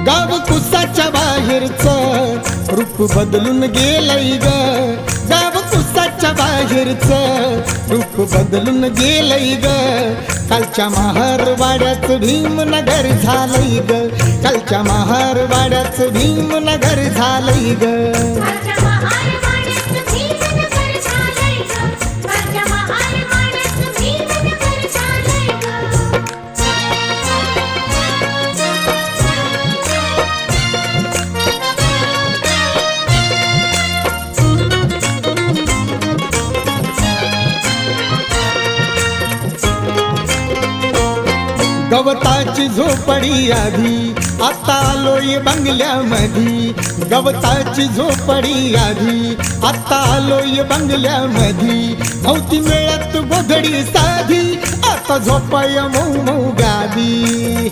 गाव कुसाच्या बाहेरचं रूप बदलून गेलंय ग, गाव कुसाच्या बाहेरचं रूप बदलून गेलंय ग. कालच्या महारवाड्याचं भीमनगर झालंय ग, कालच्या महारवाड्याचं भीमनगर झालंय ग. गवताची झोपडी आधी आता आलोय बंगल्यामधी, गवताची झोपडी आधी आता आलोय बंगल्यामधी. नव्हती मिळत गोधडी साधी आता झोपाय मऊ मऊ गादी.